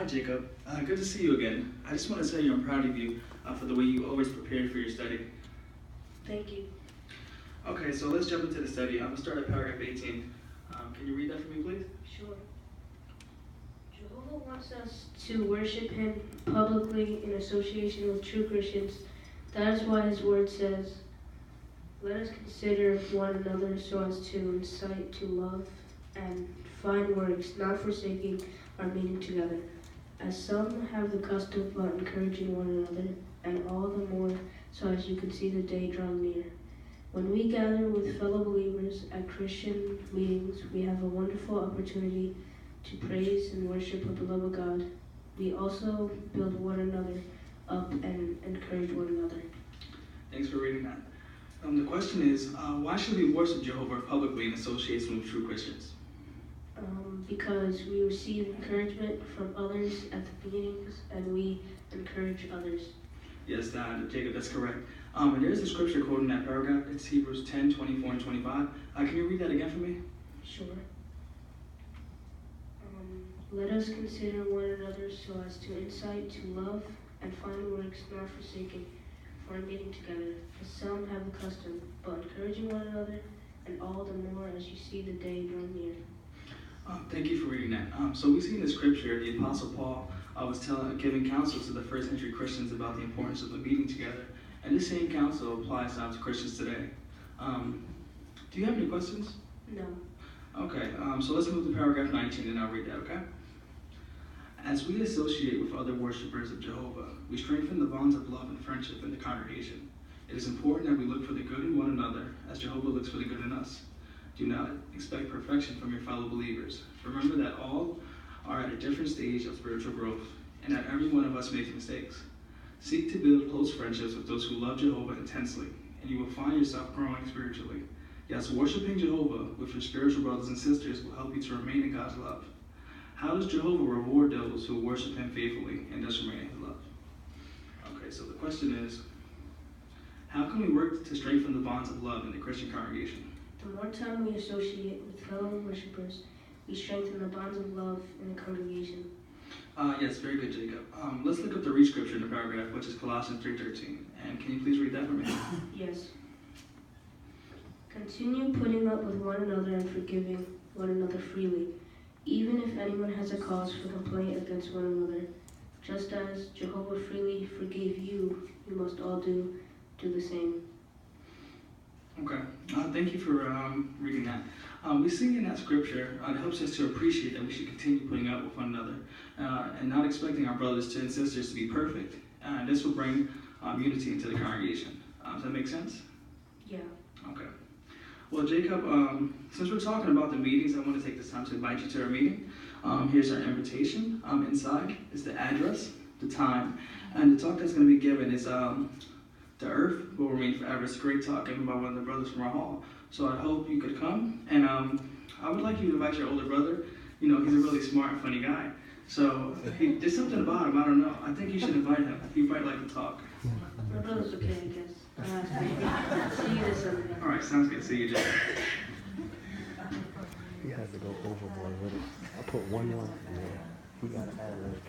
Hi, Jacob. Good to see you again. I just want to tell you I'm proud of you for the way you always prepared for your study. Thank you. Okay, so let's jump into the study. I'm going to start at paragraph 18. Can you read that for me, please? Sure. Jehovah wants us to worship him publicly in association with true Christians. That is why his word says, "Let us consider one another so as to incite to love and fine works, not forsaking our meeting together, as some have the custom of encouraging one another, and all the more so as you can see the day drawing near. When we gather with fellow believers at Christian meetings, we have a wonderful opportunity to praise and worship our beloved God. We also build one another up and encourage one another." Thanks for reading that. The question is, why should we worship Jehovah publicly in association with true Christians? Because we receive encouragement from others at the meetings, and we encourage others. Yes, Jacob, that's correct. And there's a scripture quote in that paragraph. It's Hebrews 10, 24 and 25. Can you read that again for me? Sure. Let us consider one another so as to incite to love and fine works, not forsaking our meeting together, as some have a custom, but encouraging one another, and all the more as you see the day drawing near. Thank you for reading that. So we see in the scripture, the Apostle Paul was giving counsel to the first century Christians about the importance of the meeting together. And this same counsel applies now to Christians today. Do you have any questions? No. Okay, so let's move to paragraph 19 and I'll read that, okay? As we associate with other worshipers of Jehovah, we strengthen the bonds of love and friendship in the congregation. It is important that we look for the good in one another as Jehovah looks for the good in us. Do not expect perfection from your fellow believers. Remember that all are at a different stage of spiritual growth and that every one of us makes mistakes. Seek to build close friendships with those who love Jehovah intensely, and you will find yourself growing spiritually. Yes, worshiping Jehovah with your spiritual brothers and sisters will help you to remain in God's love. How does Jehovah reward those who worship him faithfully and thus remain in his love? Okay, so the question is, how can we work to strengthen the bonds of love in the Christian congregation? The more time we associate with fellow worshipers, we strengthen the bonds of love in the congregation. Yes, very good, Jacob. Let's look up the read scripture in the paragraph, which is Colossians 3:13. And can you please read that for me? Yes. Continue putting up with one another and forgiving one another freely, even if anyone has a cause for complaint against one another. Just as Jehovah freely forgave you, you must all do the same. Okay, thank you for reading that. We see in that scripture, it helps us to appreciate that we should continue putting up with one another and not expecting our brothers and sisters to be perfect. And this will bring unity into the congregation. Does that make sense? Yeah. Okay. Well, Jacob, since we're talking about the meetings, I want to take this time to invite you to our meeting. Here's our invitation. Inside is the address, the time, and the talk that's going to be given is "The Earth Will Remain Forever." It's a great talk given by one of the brothers from our hall. So I hope you could come, and I would like you to invite your older brother. You know, he's a really smart and funny guy. So there's something about him, I don't know. I think you should invite him. He might like to talk. My brother's okay, I guess. See you this Sunday. All right, sounds good. See you, Jacob. He has to go overboard with it. I put one line in there. He got to add it.